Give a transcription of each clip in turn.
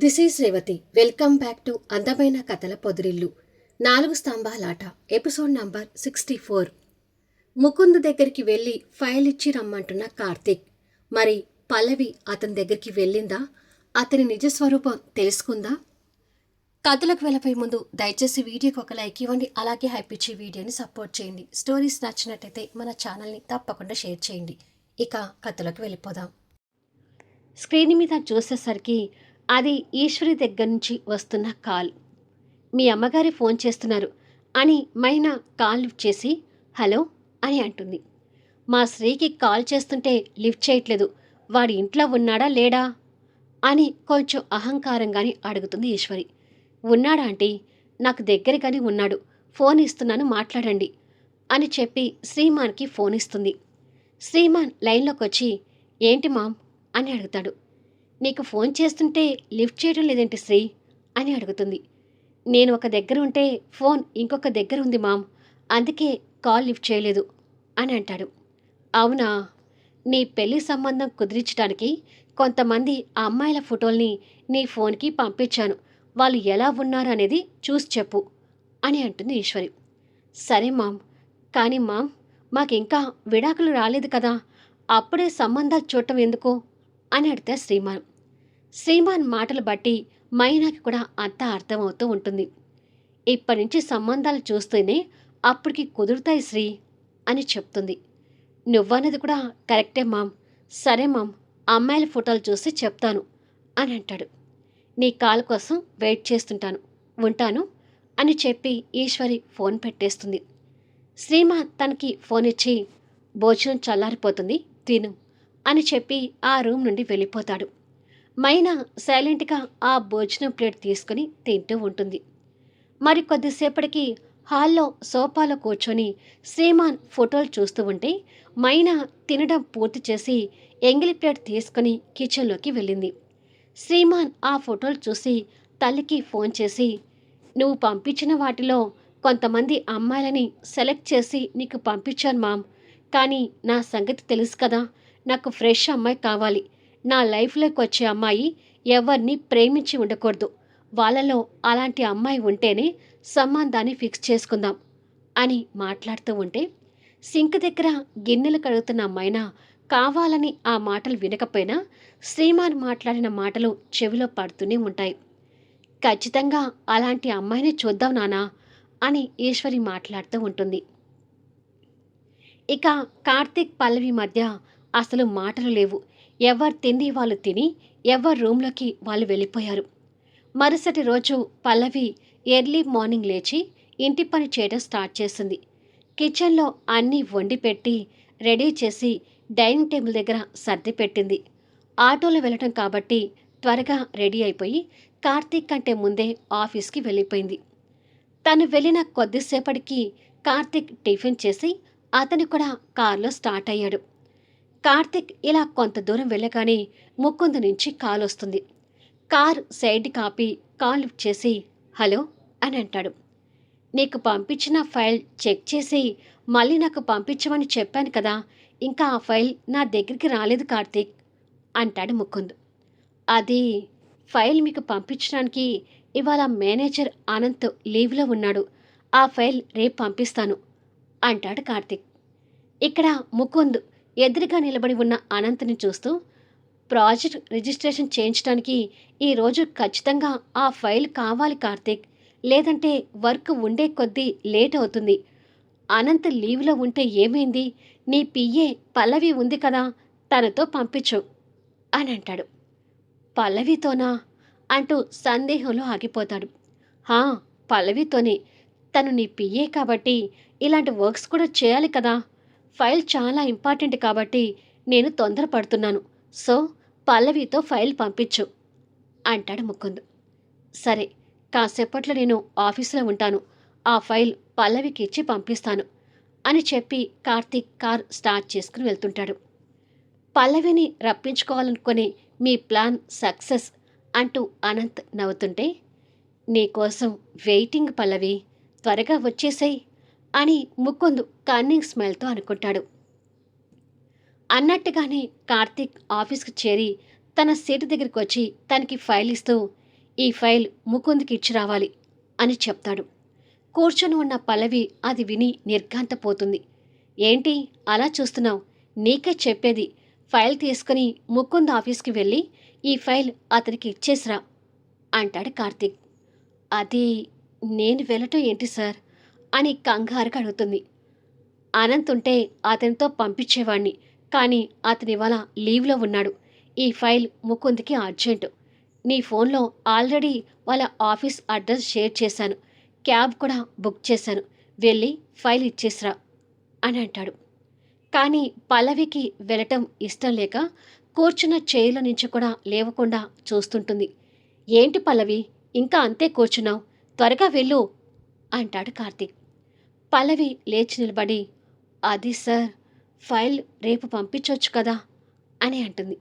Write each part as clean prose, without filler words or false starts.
This is Revathi. Welcome back to అందమైన కథల పొదిరిల్లు. 4 స్తంభాలాట episode number 64. Mukund దగ్గరికి వెళ్ళి ఫైల్ ఇచ్చి రమ్మంటున్న కార్తీక్. మరి పల్లవి అతని దగ్గరికి వెళ్ళిందా? అతని నిజస్వరూపం తెలుసుకుందా? కథలకు వెళ్ళిపోయే ముందు దయచేసి వీడియోకి ఒక లైక్ ఇవ్వండి. అలాగే హైప్ ఇచ్చి వీడియోని సపోర్ట్ చేయండి. స్టోరీస్ నచ్చినట్టయితే మన ఛానల్ని తప్పకుండా షేర్ చేయండి. ఇక కథలోకి వెళ్ళిపోదాం. స్క్రీన్ మీద చూసేసరికి అది ఈశ్వరి దగ్గర నుంచి వస్తున్న కాల్. మీ అమ్మగారి ఫోన్ చేస్తున్నారు అని మైనా కాల్ లిఫ్ట్ చేసి హలో అని అంటుంది. మా శ్రీకి కాల్ చేస్తుంటే లిఫ్ట్ చేయట్లేదు, వాడి ఇంట్లో ఉన్నాడా లేడా అని కొంచెం అహంకారంగానే అడుగుతుంది ఈశ్వరి. ఉన్నాడా ఆంటీ? నాకు దగ్గరగానే ఉన్నాడు, ఫోన్ ఇస్తున్నాను మాట్లాడండి అని చెప్పి శ్రీమాన్కి ఫోన్ ఇస్తుంది. శ్రీమాన్ లైన్లోకి వచ్చి ఏంటి మామ్ అని అడుగుతాడు. నీకు ఫోన్ చేస్తుంటే లిఫ్ట్ చేయడం లేదేంటి శ్రీ అని అడుగుతుంది. నేను ఒక దగ్గర ఉంటే ఫోన్ ఇంకొక దగ్గర ఉంది మామ్, అందుకే కాల్ లిఫ్ట్ చేయలేదు అని అంటాడు. అవునా, నీ పెళ్లి సంబంధం కుదిరించడానికి కొంతమంది అమ్మాయిల ఫోటోల్ని నీ ఫోన్కి పంపించాను, వాళ్ళు ఎలా ఉన్నారు అనేది చూసి చెప్పు అని అంటుంది ఈశ్వరి. సరే మామ్, కానీ మామ్ మాకింకా విడాకులు రాలేదు కదా, అప్పుడే సంబంధాలు చూడటం ఎందుకు అని అడితే శ్రీమాన్. శ్రీమాన్ మాటలు బట్టి మైనాకి కూడా అంతా అర్థమవుతూ ఉంటుంది. ఇప్పటి నుంచి సంబంధాలు చూస్తేనే అప్పటికి కుదురుతాయి శ్రీ అని చెప్తుంది. నువ్వన్నది కూడా కరెక్టే మామ్. సరే మామ్, అమ్మాయిల ఫోటోలు చూసి చెప్తాను అని అంటాడు. నీ కాల్ కోసం వెయిట్ చేస్తుంటాను, ఉంటాను అని చెప్పి ఈశ్వరి ఫోన్ పెట్టేస్తుంది. శ్రీమాన్ తనకి ఫోన్ ఇచ్చి భోజనం చల్లారిపోతుంది తిను అని చెప్పి ఆ రూమ్ నుండి వెళ్ళిపోతాడు. మైనా సైలెంట్గా ఆ భోజనం ప్లేట్ తీసుకుని తింటూ ఉంటుంది. మరి కొద్దిసేపటికి హాల్లో సోఫాలో కూర్చొని శ్రీమాన్ ఫోటోలు చూస్తూ ఉంటే మైనా తినడం పూర్తి చేసి ఎంగిలి ప్లేట్ తీసుకుని కిచెన్లోకి వెళ్ళింది. శ్రీమాన్ ఆ ఫోటోలు చూసి తల్లికి ఫోన్ చేసి నువ్వు పంపించిన వాటిలో కొంతమంది అమ్మాయిలని సెలెక్ట్ చేసి నీకు పంపించాను మామ్, కానీ నా సంగతి తెలుసు కదా, నాకు ఫ్రెష్ అమ్మాయి కావాలి, నా లైఫ్లోకి వచ్చే అమ్మాయి ఎవరిని ప్రేమించి ఉండకూడదు, వాళ్ళలో అలాంటి అమ్మాయి ఉంటేనే సంబంధాన్ని ఫిక్స్ చేసుకుందాం అని మాట్లాడుతూ ఉంటే సింక్ దగ్గర గిన్నెలు కడుగుతున్న అమ్మాయినా కావాలని ఆ మాటలు వినకపోయినా శ్రీమాన్ మాట్లాడిన మాటలు చెవిలో పడుతూనే ఉంటాయి. ఖచ్చితంగా అలాంటి అమ్మాయిని చూద్దాం నానా అని ఈశ్వరి మాట్లాడుతూ ఉంటుంది. ఇక కార్తీక్ పల్లవి మధ్య అసలు మాటలు లేవు. ఎవరు తిండి వాళ్ళు తిని ఎవరి రూమ్లోకి వాళ్ళు వెళ్ళిపోయారు. మరుసటి రోజు పల్లవి ఎర్లీ మార్నింగ్ లేచి ఇంటి పని చేయడం స్టార్ట్ చేసింది. కిచెన్లో అన్నీ వండి పెట్టి రెడీ చేసి డైనింగ్ టేబుల్ దగ్గర సర్ది పెట్టింది. ఆటోలో వెళ్ళటం కాబట్టి త్వరగా రెడీ అయిపోయి కార్తీక్ కంటే ముందే ఆఫీస్కి వెళ్ళిపోయింది. తను వెళ్ళిన కొద్దిసేపటికి కార్తీక్ టిఫిన్ చేసి అతను కూడా కారులో స్టార్ట్ అయ్యాడు. కార్తీక్ ఇలా కొంత దూరం వెళ్ళగానే ముకుంద్ నుంచి కాల్ వస్తుంది. Car side copy call lift చేసి హలో అని అంటాడు. నీకు పంపించిన ఫైల్ చెక్ చేసి మళ్ళీ నాకు పంపించమని చెప్పాను కదా, ఇంకా ఆ ఫైల్ నా దగ్గరికి రాలేదు కార్తీక్ అంటాడు ముకుంద్. అది ఫైల్ మీకు పంపించడానికి ఇవాళ మేనేజర్ అనంత్ లీవ్లో ఉన్నాడు, ఆ ఫైల్ రేపు పంపిస్తాను అంటాడు కార్తీక్. ఇక్కడ ముకుంద్ ఎదురుగా నిలబడి ఉన్న అనంత్ని చూస్తూ ప్రాజెక్ట్ రిజిస్ట్రేషన్ చేయించడానికి ఈరోజు ఖచ్చితంగా ఆ ఫైల్ కావాలి కార్తీక్, లేదంటే వర్క్ ఉండే కొద్దీ లేట్ అవుతుంది. అనంత్ లీవ్లో ఉంటే ఏమైంది, నీ పిఏ పల్లవి ఉంది కదా, తనతో పంపించు అని అంటాడు. పల్లవితోనా అంటూ సందేహంలో ఆగిపోతాడు. హా, పల్లవితోనే, తను నీ పిఏ కాబట్టి ఇలాంటి వర్క్స్ కూడా చేయాలి కదా, ఫైల్ చాలా ఇంపార్టెంట్ కాబట్టి నేను తొందరపడుతున్నాను, సో పల్లవితో ఫైల్ పంపించు అంటాడు ముకుంద్. సరే, కాసేపట్లో నేను ఆఫీసులో ఉంటాను, ఆ ఫైల్ పల్లవికి ఇచ్చి పంపిస్తాను అని చెప్పి కార్తీక్ కార్ స్టార్ట్ చేసుకుని వెళ్తుంటాడు. పల్లవిని రప్పించుకోవాలనుకునే మీ ప్లాన్ సక్సెస్ అంటూ అనంత్ నవ్వుతుంటే నీకోసం వెయిటింగ్ పల్లవి, త్వరగా వచ్చేసేయ్ అని ముకుంద్ కన్నింగ్ స్మైల్తో అనుకుంటాడు. అన్నట్టుగానే కార్తీక్ ఆఫీస్కి చేరి తన సీటు దగ్గరికి వచ్చి తనకి ఫైల్ ఇస్తూ ఈ ఫైల్ ముకుంద్కి ఇచ్చి రావాలి అని చెప్తాడు. కూర్చొని ఉన్న పల్లవి అది విని నిర్ఘాంతపోతుంది. ఏంటి అలా చూస్తున్నావు? నీకే చెప్పేది, ఫైల్ తీసుకుని ముకుంద్ ఆఫీస్కి వెళ్ళి ఈ ఫైల్ అతనికి ఇచ్చేసిరా అంటాడు కార్తీక్. అది నేను వెళ్ళటం ఏంటి సార్ అని కంగారుగా అడుగుతుంది. అనంత్ ఉంటే అతనితో పంపించేవాణ్ణి, కానీ అతని ఇవాళ లీవ్లో ఉన్నాడు. ఈ ఫైల్ ముకుంద్కి అర్జెంటు. నీ ఫోన్లో ఆల్రెడీ వాళ్ళ ఆఫీస్ అడ్రస్ షేర్ చేశాను, క్యాబ్ కూడా బుక్ చేశాను, వెళ్ళి ఫైల్ ఇచ్చేసిరా అని అంటాడు. కానీ పల్లవికి వెళ్ళటం ఇష్టం లేక కూర్చున్న చైర్లో నుంచి కూడా లేవకుండా చూస్తుంటుంది. ఏంటి పల్లవి, ఇంకా అంతే కూర్చున్నావు, త్వరగా వెళ్ళు అంటాడు కార్తీక్. పల్లవి లేచి నిలబడి, అది సార్, ఫైల్ రేపు పంపించవచ్చు కదా అని అంటుంది.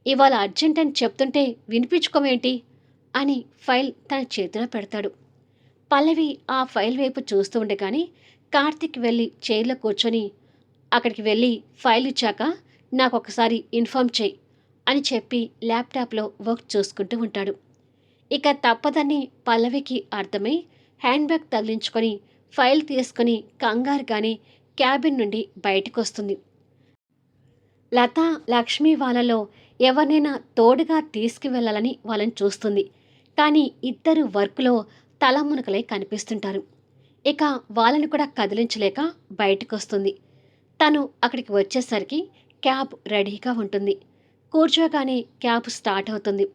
ఇవాళ అర్జెంట్ అని చెప్తుంటే వినిపించుకోమేంటి అని ఫైల్ తన చేతిలో పెడతాడు. పల్లవి ఆ ఫైల్ వైపు చూస్తూ ఉండగానే కార్తీక్ వెళ్ళి చైర్లో కూర్చొని, అక్కడికి వెళ్ళి ఫైల్ ఇచ్చాక నాకు ఒకసారి ఇన్ఫామ్ చేయి అని చెప్పి ల్యాప్టాప్లో వర్క్ చూసుకుంటూ ఉంటాడు. ఇక తప్పదని పల్లవికి అర్థమై హ్యాండ్ బ్యాగ్ తగిలించుకొని ఫైల్ తీసుకుని కంగారుగానే క్యాబిన్ నుండి బయటకు వస్తుంది. లత, లక్ష్మి వాళ్ళలో ఎవరినైనా తోడుగా తీసుకువెళ్ళాలని వాళ్ళని చూస్తుంది. కానీ ఇద్దరు వర్క్లో తలమునకలై కనిపిస్తుంటారు. ఇక వాళ్ళని కూడా కదిలించలేక బయటకు వస్తుంది. తను అక్కడికి వచ్చేసరికి క్యాబ్ రెడీగా ఉంటుంది. కూర్చోగానే క్యాబ్ స్టార్ట్ అవుతుంది.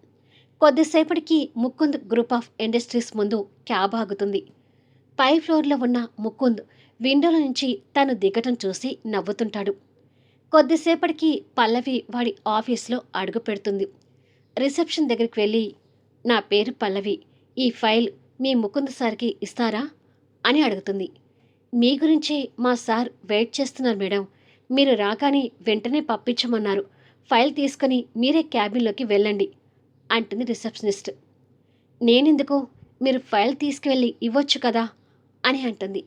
కొద్దిసేపటికి ముకుంద్ గ్రూప్ ఆఫ్ ఇండస్ట్రీస్ ముందు క్యాబ్ ఆగుతుంది. పై ఫ్లోర్లో ఉన్న ముకుంద్ విండోల నుంచి తను దిగటం చూసి నవ్వుతుంటాడు. కొద్దిసేపటికి పల్లవి వాడి ఆఫీస్లో అడుగు పెడుతుంది. రిసెప్షన్ దగ్గరికి వెళ్ళి, నా పేరు పల్లవి, ఈ ఫైల్ మీ ముకుంద్ సార్కి ఇస్తారా అని అడుగుతుంది. మీ గురించే మా సార్ వెయిట్ చేస్తున్నారు మేడం, మీరు రాగానే వెంటనే పంపించమన్నారు, ఫైల్ తీసుకుని మీరే క్యాబిన్లోకి వెళ్ళండి అంటుంది రిసెప్షనిస్ట్. నేనెందుకు, మీరు ఫైల్ తీసుకువెళ్ళి ఇవ్వచ్చు కదా అని అంటుంది.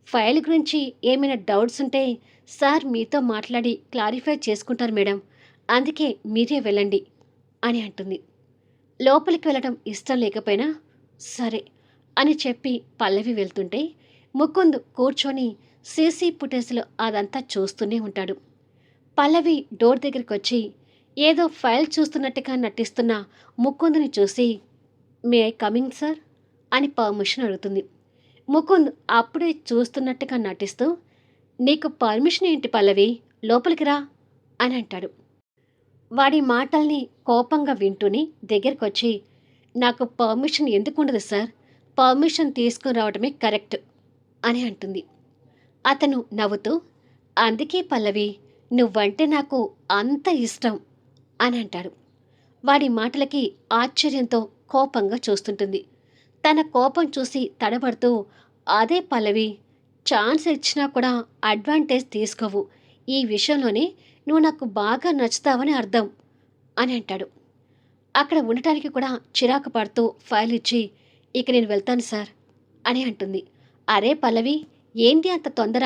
ఫైల్ గురించి ఏమైనా డౌట్స్ ఉంటే సార్ మీతో మాట్లాడి క్లారిఫై చేసుకుంటారు మేడం, అందుకే మీరే వెళ్ళండి అని అంటుంది. లోపలికి వెళ్ళడం ఇష్టం లేకపోయినా సరే అని చెప్పి పల్లవి వెళ్తుంటే ముకుంద్ కూర్చొని సీసీ ఫుటేజ్లో అదంతా చూస్తూనే ఉంటాడు. పల్లవి డోర్ దగ్గరికి వచ్చి ఏదో ఫైల్ చూస్తున్నట్టుగా నటిస్తున్న ముకుంద్ని చూసి, మే ఐ కమింగ్ సార్ అని పర్మిషన్ అడుగుతుంది. ముకుంద్ అప్పుడే చూస్తున్నట్టుగా నటిస్తూ, నీకు పర్మిషన్ ఏంటి పల్లవి, లోపలికి రా అని అంటాడు. వాడి మాటల్ని కోపంగా వింటూనే దగ్గరకొచ్చి, నాకు పర్మిషన్ ఎందుకు ఉండదు సార్, పర్మిషన్ తీసుకుని రావడమే కరెక్ట్ అని అంటుంది. అతను నవ్వుతూ, అందుకే పల్లవి, నువ్వంటే నాకు అంత ఇష్టం అని అంటాడు. వాడి మాటలకి ఆశ్చర్యంతో కోపంగా చూస్తుంటుంది. తన కోపం చూసి తడబడుతూ, అదే పల్లవి, ఛాన్స్ ఇచ్చినా కూడా అడ్వాంటేజ్ తీసుకోవు, ఈ విషయంలోనే నువ్వు నాకు బాగా నచ్చుతావని అర్థం అని అంటాడు. అక్కడ ఉండటానికి కూడా చిరాకు పడుతూ ఫైల్ ఇచ్చి, ఇక నేను వెళ్తాను సార్ అని అంటుంది. అరే పల్లవి, ఏంటి అంత తొందర,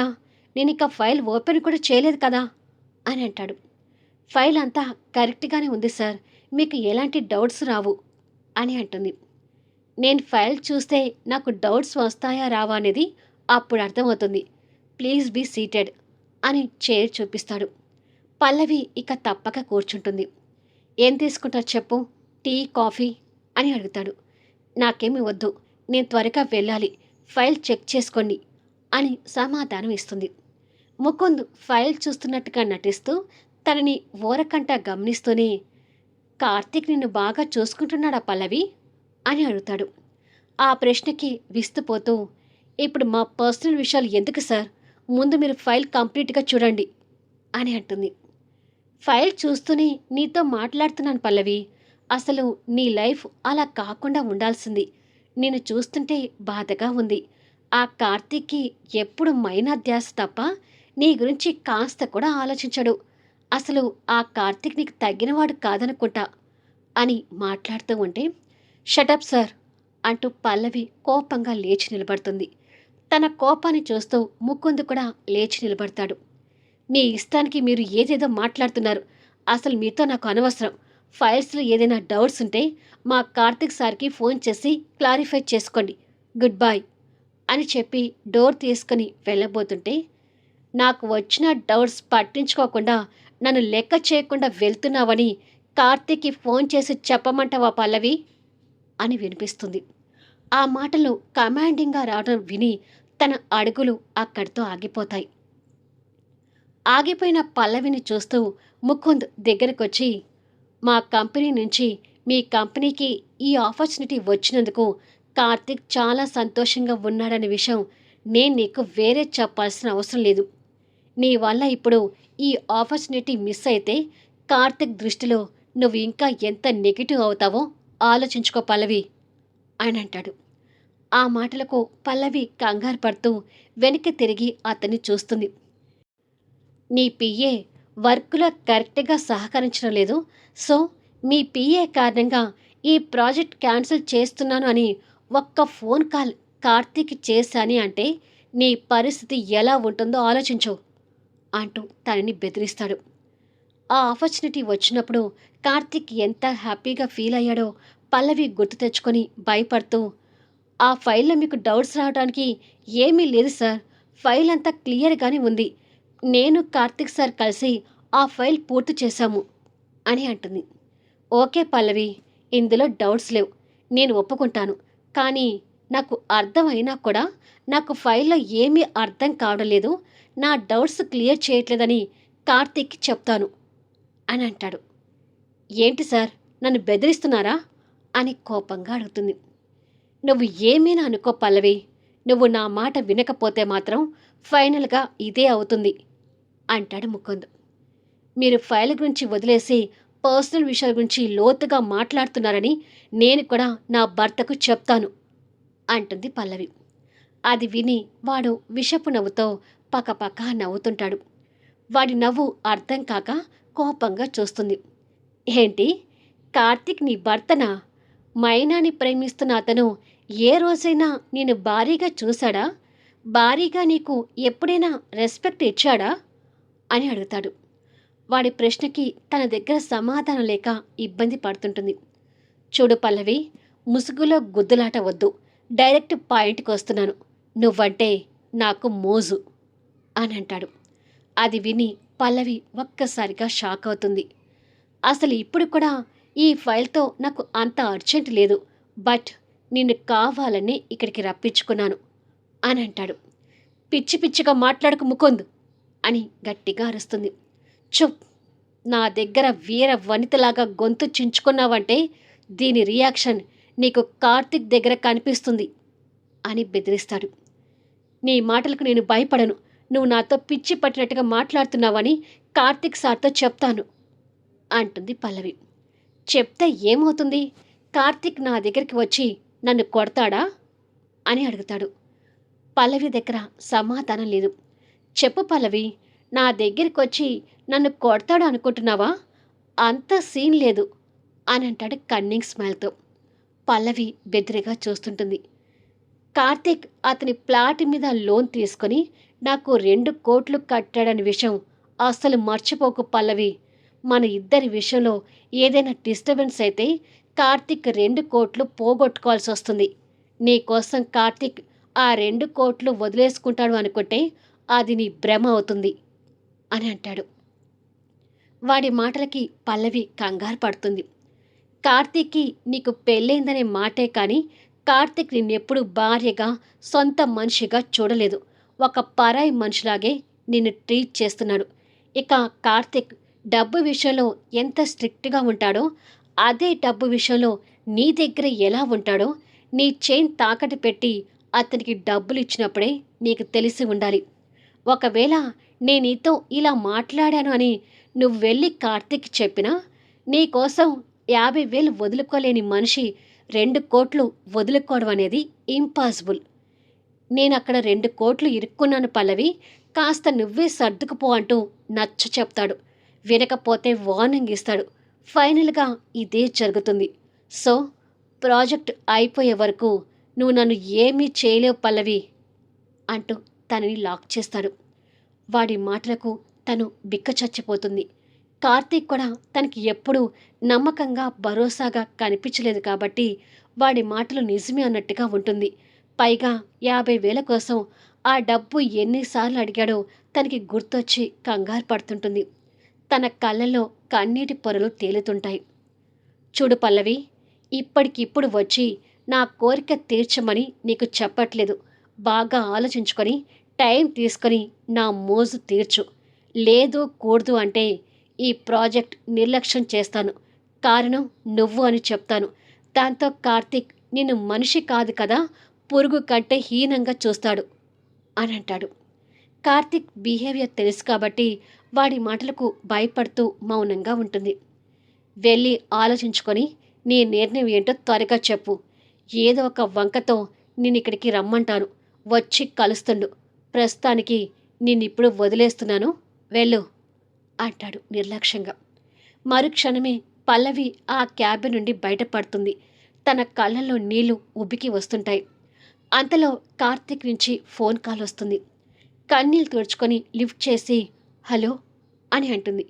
నేను ఇక ఫైల్ ఓపెన్ కూడా చేయలేదు కదా అని అంటాడు. ఫైల్ అంతా కరెక్ట్గానే ఉంది సార్, మీకు ఎలాంటి డౌట్స్ రావు అని అంటుంది. నేను ఫైల్ చూస్తే నాకు డౌట్స్ వస్తాయా రావా అనేది అప్పుడు అర్థమవుతుంది, ప్లీజ్ బీ సీటెడ్ అని చైర్ చూపిస్తాడు. పల్లవి ఇక తప్పక కూర్చుంటుంది. ఏం తీసుకుంటారు చెప్పు, టీ, కాఫీ అని అడుగుతాడు. నాకేమీ వద్దు, నేను త్వరగా వెళ్ళాలి, ఫైల్ చెక్ చేసుకోండి అని సమాధానం ఇస్తుంది. ముకుంద్ ఫైల్ చూస్తున్నట్టుగా నటిస్తూ తనని ఓరకంట గమనిస్తూనే, కార్తీక్ నిన్ను బాగా చూసుకుంటున్నాడా పల్లవి అని అడుగుతాడు. ఆ ప్రశ్నకి విస్తుపోతూ, ఇప్పుడు మా పర్సనల్ విషయాలు ఎందుకు సార్, ముందు మీరు ఫైల్ కంప్లీట్గా చూడండి అని అంటుంది. ఫైల్ చూస్తూనే నీతో మాట్లాడుతున్నాను పల్లవి, అసలు నీ లైఫ్ అలా కాకుండా ఉండాల్సింది, నేను చూస్తుంటే బాధగా ఉంది. ఆ కార్తీక్కి ఎప్పుడు మైనా ధ్యాస తప్ప నీ గురించి కాస్త కూడా ఆలోచించడు, అసలు ఆ కార్తీక్ నీకు తగ్గినవాడు కాదనుకుంటా అని మాట్లాడుతూ ఉంటే, షటప్ సార్ అంటూ పల్లవి కోపంగా లేచి నిలబడుతుంది. తన కోపాన్ని చూస్తూ ముకుంద్ కూడా లేచి నిలబడతాడు. మీ ఇష్టానికి మీరు ఏదేదో మాట్లాడుతున్నారు, అసలు మీతో నాకు అనవసరం, ఫైల్స్లో ఏదైనా డౌట్స్ ఉంటే మా కార్తిక్ సార్కి ఫోన్ చేసి క్లారిఫై చేసుకోండి. గుడ్ బాయ్ అని చెప్పి డోర్ తీసుకుని వెళ్ళబోతుంటే, నాకు వచ్చిన డౌట్స్ పట్టించుకోకుండా నన్ను లెక్క చేయకుండా వెళ్తున్నావని కార్తీక్కి ఫోన్ చేసి చెప్పమంటావా పల్లవి అని వినిపిస్తుంది. ఆ మాటలు కమాండింగ్గా రావడం విని తన అడుగులు అక్కడితో ఆగిపోతాయి. ఆగిపోయిన పల్లవిని చూస్తూ ముకుంద్ దగ్గరకొచ్చి, మా కంపెనీ నుంచి మీ కంపెనీకి ఈ ఆపర్చునిటీ వచ్చినందుకు కార్తీక్ చాలా సంతోషంగా ఉన్నాడనే విషయం నేను నీకు వేరే చెప్పాల్సిన అవసరం లేదు. నీ వల్ల ఇప్పుడు ఈ ఆపర్చునిటీ మిస్ అయితే కార్తీక్ దృష్టిలో నువ్వు ఇంకా ఎంత నెగిటివ్ అవుతావో ఆలోచించుకో పల్లవి అని అంటాడు. ఆ మాటలకు పల్లవి కంగారు పడుతూ వెనక్కి తిరిగి అతన్ని చూస్తుంది. నీ పిఏ వర్క్లో కరెక్ట్గా సహకరించడం లేదు. సో మీ పిఏ కారణంగా ఈ ప్రాజెక్ట్ క్యాన్సిల్ చేస్తున్నాను అని ఒక్క ఫోన్ కాల్ కార్తీక్ చేశాని అంటే నీ పరిస్థితి ఎలా ఉంటుందో ఆలోచించు అంటూ తనని బెదిరిస్తాడు. ఆ ఆపర్చునిటీ వచ్చినప్పుడు కార్తీక్ ఎంత హ్యాపీగా ఫీల్ అయ్యాడో పల్లవి గుర్తు తెచ్చుకొని భయపడుతూ, ఆ ఫైల్లో మీకు డౌట్స్ రావడానికి ఏమీ లేదు సార్, ఫైల్ అంతా క్లియర్గానే ఉంది. నేను కార్తీక్ సార్ కలిసి ఆ ఫైల్ పూర్తి చేశాము అని అంటుంది. ఓకే పల్లవి, ఇందులో డౌట్స్ లేవు, నేను ఒప్పుకుంటాను. కానీ నాకు అర్థమైనా కూడా నాకు ఫైల్లో ఏమీ అర్థం కావడం లేదు, నా డౌట్స్ క్లియర్ చేయట్లేదని కార్తీక్కి చెప్తాను అని అంటాడు. ఏంటి సార్, నన్ను బెదిరిస్తున్నారా అని కోపంగా అడుగుతుంది. నువ్వు ఏమైనా అనుకో పల్లవి, నువ్వు నా మాట వినకపోతే మాత్రం ఫైనల్గా ఇదే అవుతుంది అంటాడు ముకుంద్. మీరు ఫైల్ గురించి వదిలేసి పర్సనల్ విషయాల గురించి లోతుగా మాట్లాడుతున్నారని నేను కూడా నా భర్తకు చెప్తాను అంటుంది పల్లవి. అది విని వాడు విషపు నవ్వుతో పకపక నవ్వుతుంటాడు. వాడి నవ్వు అర్థం కాక కోపంగా చూస్తుంది. ఏంటి, కార్తీక్ నీ భర్తనా? మైనాని ప్రేమిస్తున్న అతను ఏ రోజైనా నేను భారీగా చూశాడా? భారీగా నీకు ఎప్పుడైనా రెస్పెక్ట్ ఇచ్చాడా అని అడుగుతాడు. వాడి ప్రశ్నకి తన దగ్గర సమాధానం లేక ఇబ్బంది పడుతుంటుంది. చూడు పల్లవి, ముసుగులో గుద్దులాట వద్దు, డైరెక్ట్ పాయింట్కి వస్తున్నాను. నువ్వంటే నాకు మోజు అని అంటాడు. అది విని పల్లవి ఒక్కసారిగా షాక్ అవుతుంది. అసలు ఇప్పుడు కూడా ఈ ఫైల్తో నాకు అంత అర్జెంట్ లేదు, బట్ నిన్ను కావాలని ఇక్కడికి రప్పించుకున్నాను అని అంటాడు. పిచ్చి పిచ్చిగా మాట్లాడకు ముకుంద్ అని గట్టిగా అరుస్తుంది. చుప్, నా దగ్గర వీర వనితలాగా గొంతు చించుకున్నావంటే దీని రియాక్షన్ నీకు కార్తీక్ దగ్గర కనిపిస్తుంది అని బెదిరిస్తాడు. నీ మాటలకు నేను భయపడను, నువ్వు నాతో పిచ్చి పట్టినట్టుగా మాట్లాడుతున్నావని కార్తీక్ సార్తో చెప్తాను అంటుంది పల్లవి. చెప్తే ఏమవుతుంది? కార్తీక్ నా దగ్గరికి వచ్చి నన్ను కొడతాడా అని అడుగుతాడు. పల్లవి దగ్గర సమాధానం లేదు. చెప్పు పల్లవి, నా దగ్గరికి వచ్చి నన్ను కొడతాడు అనుకుంటున్నావా? అంత సీన్ లేదు అని అంటాడు కన్నింగ్ స్మైల్తో. పల్లవి బెదిరిగా చూస్తుంటుంది. కార్తీక్ అతని ప్లాట్ మీద లోన్ తీసుకొని నాకు 2 కోట్లు కట్టాడని విషయం అస్సలు మర్చిపోకు పల్లవి. మన ఇద్దరి విషయంలో ఏదైనా డిస్టర్బెన్స్ అయితే కార్తీక్ 2 కోట్లు పోగొట్టుకోవాల్సి వస్తుంది. నీకోసం కార్తీక్ ఆ 2 కోట్లు వదిలేసుకుంటాడు అనుకుంటే అది నీ భ్రమ అవుతుంది అని అంటాడు. వాడి మాటలకి పల్లవి కంగారు పడుతుంది. కార్తీక్కి నీకు పెళ్ళైందనే మాటే కానీ కార్తీక్ నిన్నెప్పుడు భార్యగా, సొంత మనిషిగా చూడలేదు. ఒక పరాయి మనిషిలాగే నిన్ను ట్రీట్ చేస్తున్నాడు. ఇక కార్తీక్ డబ్బు విషయంలో ఎంత స్ట్రిక్ట్గా ఉంటాడో అదే డబ్బు విషయంలో నీ దగ్గర ఎలా ఉంటాడో నీ చైన్ తాకట్టు పెట్టి అతనికి డబ్బులు ఇచ్చినప్పుడే నీకు తెలిసి ఉండాలి. ఒకవేళ నేను నీతో ఇలా మాట్లాడాను అని నువ్వు వెళ్ళి కార్తీక్ చెప్పినా నీకోసం 50,000 వదులుకోలేని మనిషి 2 కోట్లు వదులుకోవడం అనేది ఇంపాసిబుల్. నేను అక్కడ 2 కోట్లు ఇరుక్కున్నాను పల్లవి, కాస్త నువ్వే సర్దుకుపో అంటూ నచ్చ చెప్తాడు. వినకపోతే వార్నింగ్ ఇస్తాడు. ఫైనల్గా ఇదే జరుగుతుంది. సో ప్రాజెక్ట్ అయిపోయే వరకు నువ్వు నన్ను ఏమీ చేయలేవు పల్లవి అంటూ తనని లాక్ చేస్తాడు. వాడి మాటలకు తను బిక్కచచ్చిపోతుంది. కార్తీక్ కూడా తనకి ఎప్పుడూ నమ్మకంగా, భరోసాగా కనిపించలేదు కాబట్టి వాడి మాటలు నిజమే అన్నట్టుగా ఉంటుంది. పైగా 50,000 కోసం ఆ డబ్బు ఎన్నిసార్లు అడిగాడో తనకి గుర్తొచ్చి కంగారు పడుతుంటుంది. తన కళ్ళల్లో కన్నీటి పొరలు తేలుతుంటాయి. చూడు పల్లవి, ఇప్పటికిప్పుడు వచ్చి నా కోరిక తీర్చమని నీకు చెప్పట్లేదు. బాగా ఆలోచించుకొని టైం తీసుకొని నా మోజు తీర్చు. లేదు కూడదు అంటే ఈ ప్రాజెక్ట్ నిర్లక్ష్యం చేస్తాను. కారణం నువ్వు అని చెప్తాను. దాంతో కార్తీక్ నిన్ను మనిషి కాదు కదా, పురుగు కంటే హీనంగా చూస్తాడు అని అంటాడు. కార్తీక్ బిహేవియర్ తెలుసు కాబట్టి వాడి మాటలకు భయపడుతూ మౌనంగా ఉంటుంది. వెళ్ళి ఆలోచించుకొని నీ నిర్ణయం ఏంటో త్వరగా చెప్పు. ఏదో ఒక వంకతో నిన్నిక్కడికి రమ్మంటాను. వచ్చి కలుస్తుండు. ప్రస్తుతానికి నిన్నిప్పుడు వదిలేస్తున్నాను. వెళ్ళు అంటాడు నిర్లక్ష్యంగా. మరుక్షణమే పల్లవి ఆ క్యాబిన్ నుండి బయటపడుతుంది. తన కళ్ళల్లో నీళ్లు ఉబికి వస్తుంటాయి. అంతలో కార్తీక్ నుంచి ఫోన్ కాల్ వస్తుంది. కన్నీళ్ళు తుడుచుకొని లిఫ్ట్ చేసి హలో అని అంటుంది.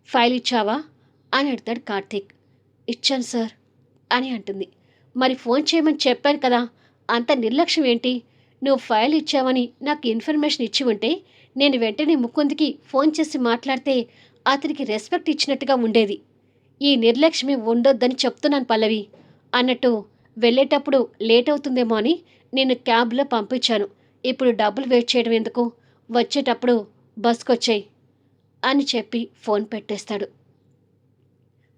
ఫైల్ ఇచ్చావా అని అడుగుతాడు కార్తీక్. ఇచ్చాను సార్ అని అంటుంది. మరి ఫోన్ చేయమని చెప్పాను కదా, అంత నిర్లక్ష్యం ఏంటి? నువ్వు ఫైల్ ఇచ్చావని నాకు ఇన్ఫర్మేషన్ ఇచ్చి ఉంటే నేను వెంటనే ముకుంద్కి ఫోన్ చేసి మాట్లాడితే అతనికి రెస్పెక్ట్ ఇచ్చినట్టుగా ఉండేది. ఈ నిర్లక్ష్యమే ఉండొద్దని చెప్తున్నాను పల్లవి అన్నట్టు వెళ్ళేటప్పుడు లేట్ అవుతుందేమో అని నేను క్యాబ్లో పంపించాను. ఇప్పుడు డబ్బులు వేస్ట్ చేయడం ఎందుకు? వచ్చేటప్పుడు బస్కొచ్చేయి అని చెప్పి ఫోన్ పెట్టేస్తాడు.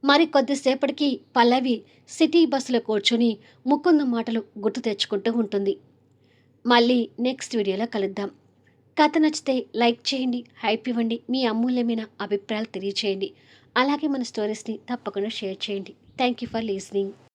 మరి కొద్దిసేపటికి పల్లవి సిటీ బస్సులో కూర్చుని ముకుంద్ మాటలు గుర్తు తెచ్చుకుంటూ ఉంటుంది. మళ్ళీ నెక్స్ట్ వీడియోలో కలుద్దాం. కథ నచ్చితే లైక్ చేయండి, హైప్ ఇవ్వండి, మీ అమూల్యమైన అభిప్రాయాలు తెలియచేయండి. అలాగే మన స్టోరీస్ని తప్పకుండా షేర్ చేయండి. Thank you for listening.